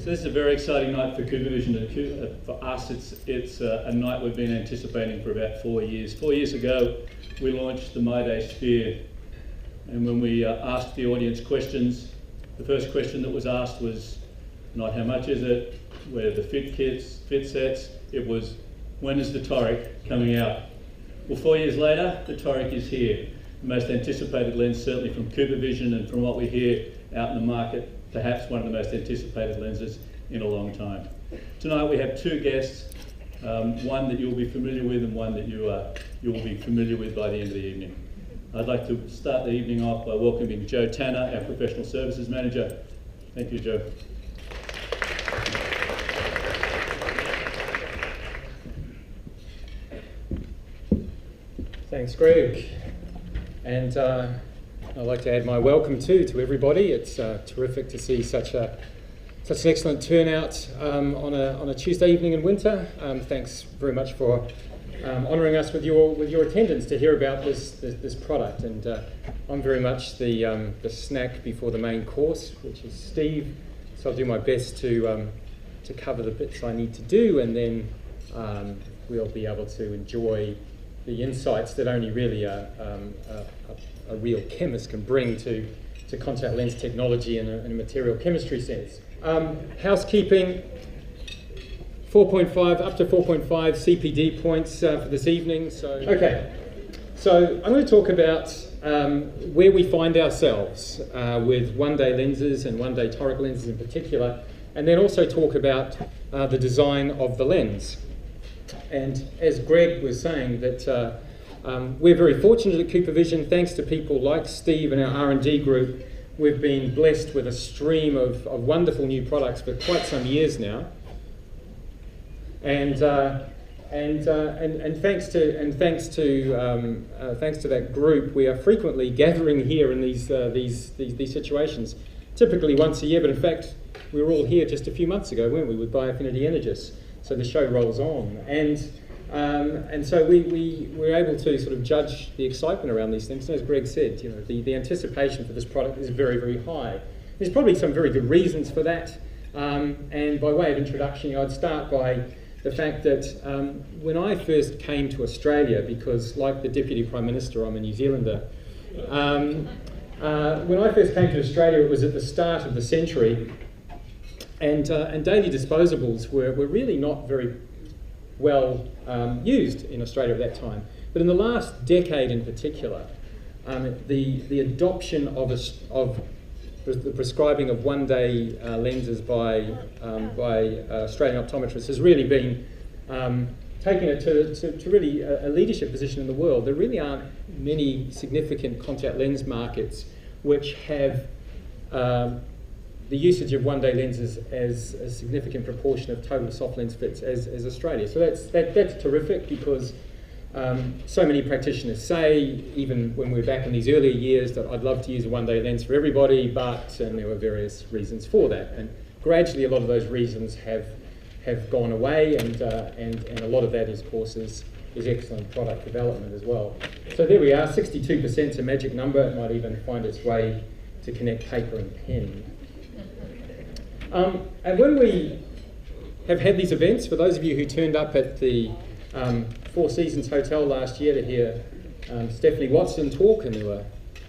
So this is a very exciting night for CooperVision. For us, it's a night we've been anticipating for about 4 years. 4 years ago, we launched the MyDay Sphere. And when we asked the audience questions, the first question that was asked was not how much is it, where are the fit kits, fit sets, it was when is the Toric coming out? Well, 4 years later, the Toric is here. The most anticipated lens, certainly from CooperVision and from what we hear out in the market, perhaps one of the most anticipated lenses in a long time. Tonight we have two guests, one that you'll be familiar with and one that you will be familiar with by the end of the evening. I'd like to start the evening off by welcoming Joe Tanner, our Professional Services Manager. Thank you, Joe. Thanks, Greg. And I'd like to add my welcome to everybody. It's terrific to see such an excellent turnout on a Tuesday evening in winter. Thanks very much for honouring us with your attendance to hear about this product. And I'm very much the snack before the main course, which is Steve. So I'll do my best to cover the bits I need to do, and then we'll be able to enjoy the insights that only really a real chemist can bring to contact lens technology in a material chemistry sense. Housekeeping, 4.5 up to 4.5 CPD points for this evening. So I'm going to talk about where we find ourselves with one-day lenses and one-day toric lenses in particular, and then also talk about the design of the lens. And as Greg was saying, that we're very fortunate at CooperVision, thanks to people like Steve and our R&D group. We've been blessed with a stream of wonderful new products for quite some years now. And thanks to that group, we are frequently gathering here in these situations, typically once a year. But in fact, we were all here just a few months ago, weren't we, with Biofinity Energis? So the show rolls on, and so we're able to sort of judge the excitement around these things. And as Greg said, you know, the anticipation for this product is very, very high. There's probably some very good reasons for that. And by way of introduction, I'd start by the fact that when I first came to Australia, because like the Deputy Prime Minister, I'm a New Zealander. When I first came to Australia, it was at the start of the century. And daily disposables were really not very well used in Australia at that time. But in the last decade in particular, the adoption of the prescribing of one-day lenses by Australian optometrists has really been taking it to really a leadership position in the world. There really aren't many significant contact lens markets which have the usage of one-day lenses as a significant proportion of total soft lens fits as Australia. So that's terrific, because so many practitioners say, even when we were back in these earlier years, that I'd love to use a one-day lens for everybody, and there were various reasons for that. And gradually a lot of those reasons have gone away, and a lot of that, of course, is excellent product development as well. So there we are, 62% is a magic number. It might even find its way to connect paper and pen. And when we have had these events, for those of you who turned up at the Four Seasons Hotel last year to hear Stephanie Watson talk, and there were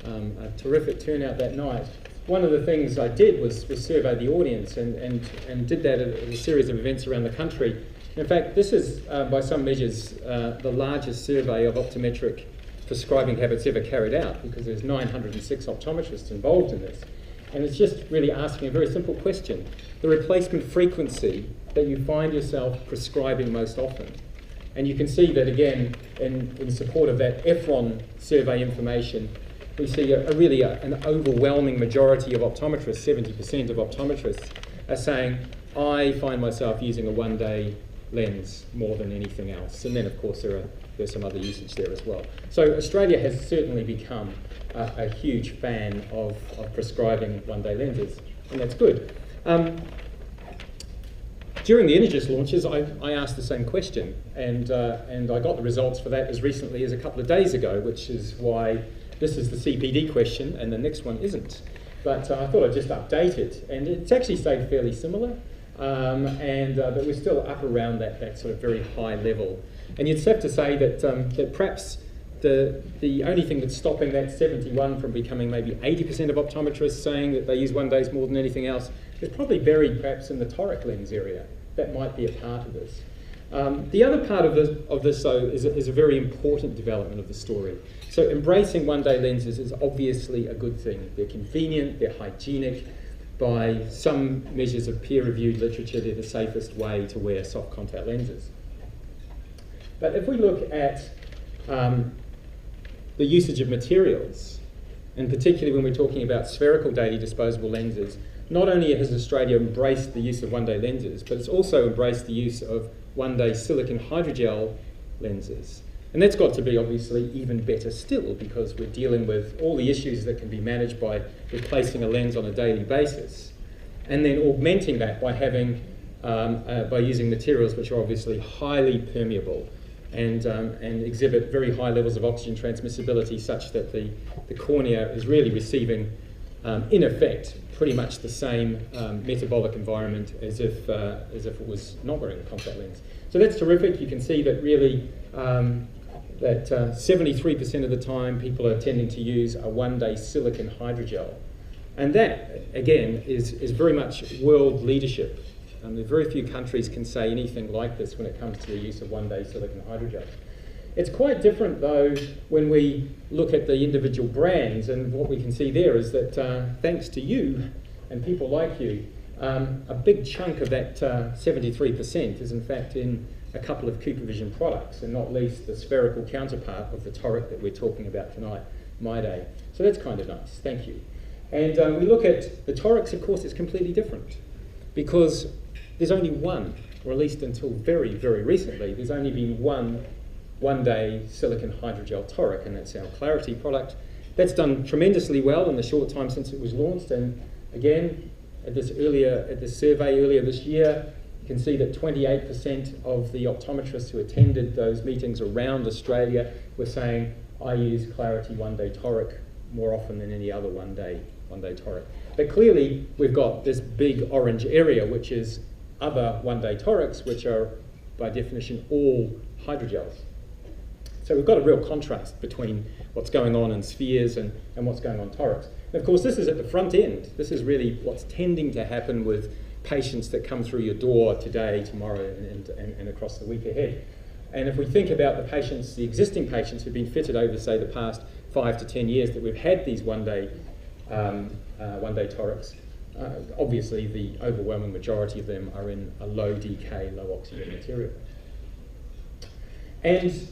a terrific turnout that night, one of the things I did was survey the audience and did that at a series of events around the country. In fact, this is, by some measures, the largest survey of optometric prescribing habits ever carried out, because there's 906 optometrists involved in this. And it's just really asking a very simple question: the replacement frequency that you find yourself prescribing most often. And you can see that again in support of that EFRON survey information. We see an overwhelming majority of optometrists, 70% of optometrists, are saying, I find myself using a one-day lens more than anything else. And then of course there's some other usage there as well. So Australia has certainly become a huge fan of prescribing one-day lenses, and that's good. During the Energis launches, I asked the same question, and I got the results for that as recently as a couple of days ago, which is why this is the CPD question and the next one isn't. But I thought I'd just update it, and it's actually stayed fairly similar. but we're still up around that sort of very high level. And you'd have to say that perhaps the only thing that's stopping that 71 from becoming maybe 80% of optometrists saying that they use 1 days more than anything else is probably buried perhaps in the toric lens area. That might be a part of this. The other part of this though, is a very important development of the story. So embracing 1 day lenses is obviously a good thing. They're convenient, they're hygienic. By some measures of peer-reviewed literature, they're the safest way to wear soft contact lenses. But if we look at the usage of materials, and particularly when we're talking about spherical daily disposable lenses, not only has Australia embraced the use of 1 day lenses, but it's also embraced the use of 1 day silicon hydrogel lenses. And that's got to be obviously even better still, because we're dealing with all the issues that can be managed by replacing a lens on a daily basis, and then augmenting that by having by using materials which are obviously highly permeable and exhibit very high levels of oxygen transmissibility, such that the cornea is really receiving, in effect, pretty much the same metabolic environment as if it was not wearing a contact lens. So that's terrific. You can see that really that 73% of the time people are tending to use a 1 day silicon hydrogel. And that, again, is very much world leadership. Very few countries can say anything like this when it comes to the use of 1 day silicon hydrogel. It's quite different, though, when we look at the individual brands, and what we can see there is that thanks to you and people like you, a big chunk of that 73% is in fact in a couple of CooperVision products, and not least the spherical counterpart of the Toric that we're talking about tonight, MyDay. So that's kind of nice, thank you. And we look at the Torics, of course, it's completely different, because there's only one, or at least until very, very recently, there's only been one 1 day silicon hydrogel Toric, and that's our Clarity product. That's done tremendously well in the short time since it was launched, and again, at this survey earlier this year, you can see that 28% of the optometrists who attended those meetings around Australia were saying, I use Clarity 1 day Toric more often than any other 1 day Toric. But clearly, we've got this big orange area, which is other 1 day Torics, which are, by definition, all hydrogels. So we've got a real contrast between what's going on in spheres and what's going on Torics. And of course, this is at the front end. This is really what's tending to happen with patients that come through your door today, tomorrow, and across the week ahead. And if we think about the patients, the existing patients who've been fitted over, say, the past 5 to 10 years that we've had these 1 day Torics, obviously the overwhelming majority of them are in a low decay, low oxygen material. And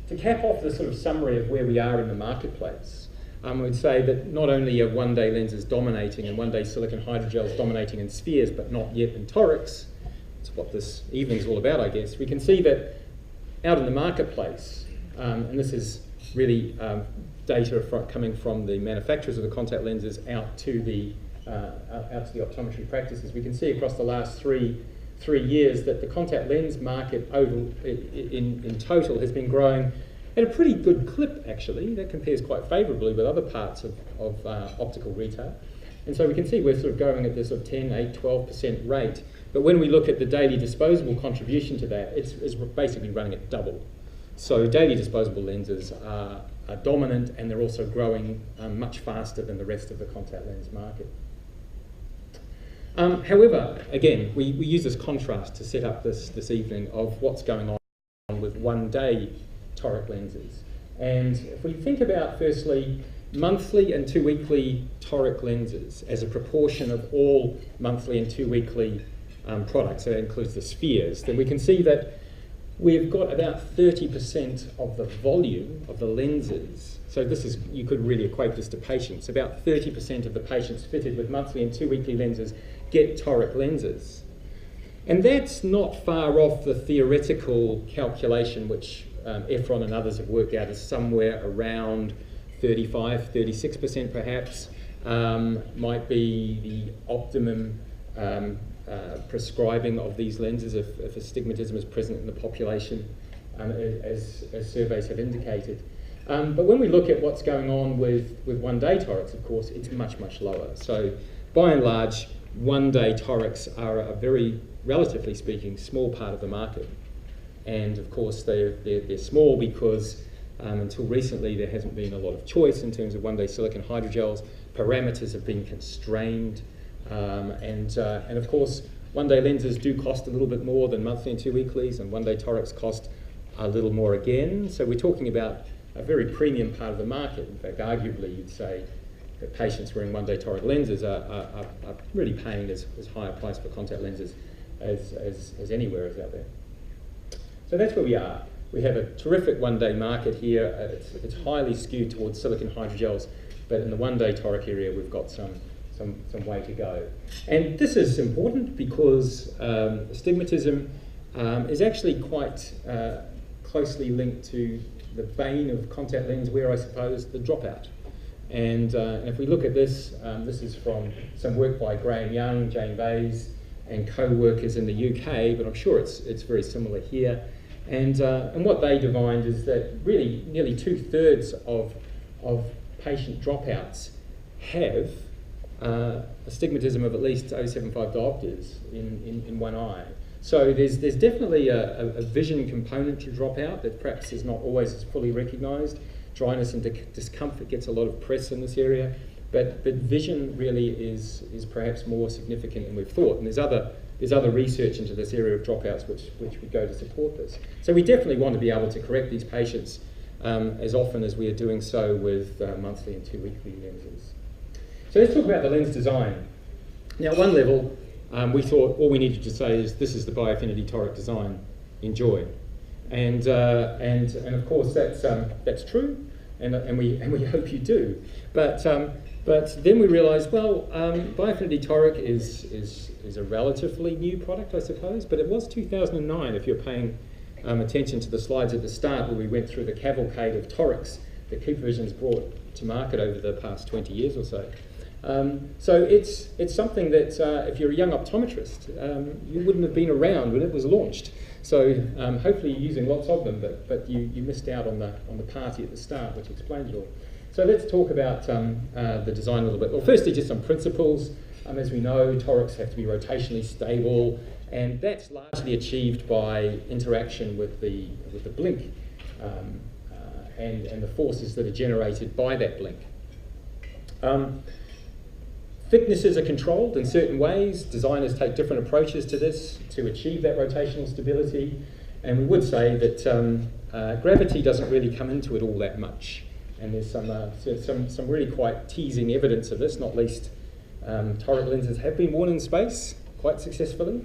to cap off the sort of summary of where we are in the marketplace, I would say that not only are 1 day lenses dominating and 1 day silicon hydrogels dominating in spheres, but not yet in torics. It's what this evening's all about, I guess. We can see that out in the marketplace, and this is really data coming from the manufacturers of the contact lenses out to the optometry practices. We can see across the last three years that the contact lens market in total has been growing at a pretty good clip, actually. That compares quite favourably with other parts of optical retail. And so we can see we're sort of going at this sort of 10, 8, 12% rate. But when we look at the daily disposable contribution to that, it's basically running at double. So daily disposable lenses are dominant, and they're also growing much faster than the rest of the contact lens market. However, again, we use this contrast to set up this evening of what's going on with 1 day toric lenses. And if we think about, firstly, monthly and 2 weekly toric lenses as a proportion of all monthly and 2 weekly products, so that includes the spheres, then we can see that we've got about 30% of the volume of the lenses. So this is, you could really equate this to patients. About 30% of the patients fitted with monthly and 2 weekly lenses get toric lenses. And that's not far off the theoretical calculation which Efron and others have worked out as somewhere around 35, 36% perhaps, might be the optimum prescribing of these lenses if astigmatism is present in the population, as surveys have indicated. But when we look at what's going on with 1 day torics, of course, it's much, much lower. So by and large, one-day torics are a very, relatively speaking, small part of the market. And of course they're small because until recently there hasn't been a lot of choice in terms of one-day silicone hydrogels. Parameters have been constrained, and of course one-day lenses do cost a little bit more than monthly and 2 weeklies, and one-day torics cost a little more again. So we're talking about a very premium part of the market. In fact, arguably you'd say that patients wearing one-day toric lenses are really paying as high a price for contact lenses as anywhere is out there. So that's where we are. We have a terrific one-day market here. It's highly skewed towards silicone hydrogels, but in the one-day toric area we've got some way to go. And this is important because astigmatism is actually quite closely linked to the bane of contact lens wear, I suppose, the dropout. And if we look at this, this is from some work by Graham Young, Jane Bays, and co-workers in the UK, but I'm sure it's very similar here. And what they divined is that really nearly 2/3 of patient dropouts have astigmatism of at least 0.75 diopters in one eye. So there's definitely a vision component to dropout that perhaps is not always as fully recognised. Dryness and discomfort gets a lot of press in this area, but vision really is perhaps more significant than we've thought. And there's other research into this area of dropouts which would go to support this. So we definitely want to be able to correct these patients as often as we are doing so with monthly and 2 weekly lenses. So let's talk about the lens design. Now at one level, we thought all we needed to say is this is the Biofinity toric design, enjoy. And of course that's true, and we hope you do. But then we realised, well, Biofinity toric is a relatively new product, I suppose, but it was 2009 if you're paying attention to the slides at the start where we went through the cavalcade of torics that CooperVision's brought to market over the past 20 years or so. So it's something that if you're a young optometrist, you wouldn't have been around when it was launched. So hopefully you're using lots of them, but you missed out on the party at the start, which explains it all. So let's talk about the design a little bit. Well, firstly, just some principles. As we know, torics have to be rotationally stable, and that's largely achieved by interaction with the blink and the forces that are generated by that blink. Thicknesses are controlled in certain ways. Designers take different approaches to this to achieve that rotational stability, and we would say that gravity doesn't really come into it all that much. And there's some really quite teasing evidence of this, not least toric lenses have been worn in space quite successfully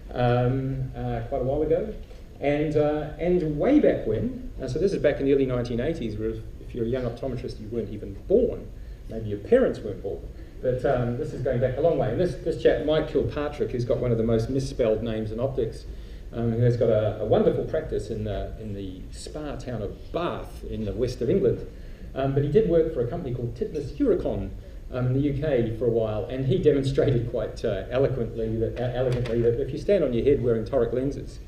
quite a while ago. And way back when, so this is back in the early 1980s, where if you're a young optometrist, you weren't even born. Maybe your parents weren't born. But this is going back a long way. And this chap, Mike Kilpatrick, who's got one of the most misspelled names in optics, who has got a wonderful practice in the spa town of Bath in the west of England. But he did work for a company called Titmus Huricon in the UK for a while, and he demonstrated quite elegantly that if you stand on your head wearing toric lenses,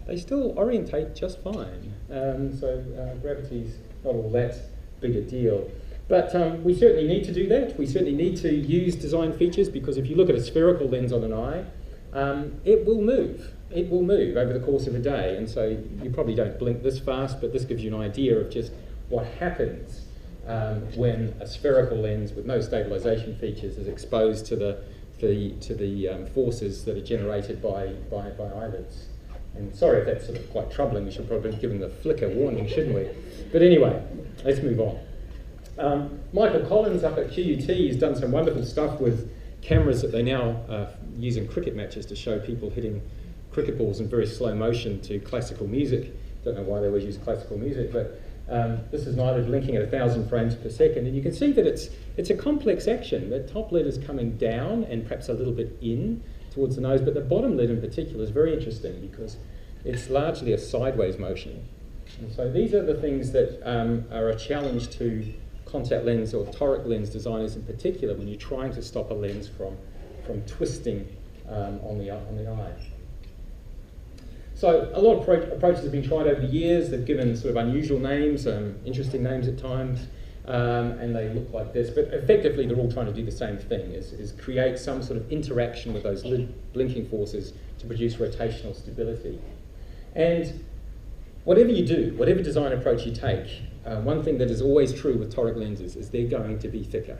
they still orientate just fine. So gravity's not all that big a deal. But we certainly need to do that. We certainly need to use design features, because if you look at a spherical lens on an eye, it will move. It will move over the course of a day. And so you probably don't blink this fast, but this gives you an idea of just what happens when a spherical lens with no stabilization features is exposed to the forces that are generated by eyelids. And sorry if that's sort of quite troubling. We should probably give them the flicker warning, shouldn't we? But anyway, let's move on. Michael Collins up at QUT has done some wonderful stuff with cameras that they now use in cricket matches to show people hitting cricket balls in very slow motion to classical music. Don't know why they always use classical music, but this is neither blinking at 1,000 frames per second, and you can see that it's a complex action. The top lid is coming down and perhaps a little bit in towards the nose, but the bottom lid in particular is very interesting because it's largely a sideways motion. And so these are the things that are a challenge to contact lens or toric lens designers in particular when you're trying to stop a lens from twisting on the eye. So a lot of approaches have been tried over the years. They've given sort of unusual names, interesting names at times. and they look like this. But effectively, they're all trying to do the same thing, is create some sort of interaction with those blinking forces to produce rotational stability. And whatever you do, whatever design approach you take, one thing that is always true with toric lenses is they're going to be thicker.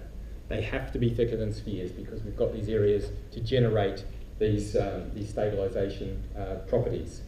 They have to be thicker than spheres because we've got these areas to generate these stabilization properties.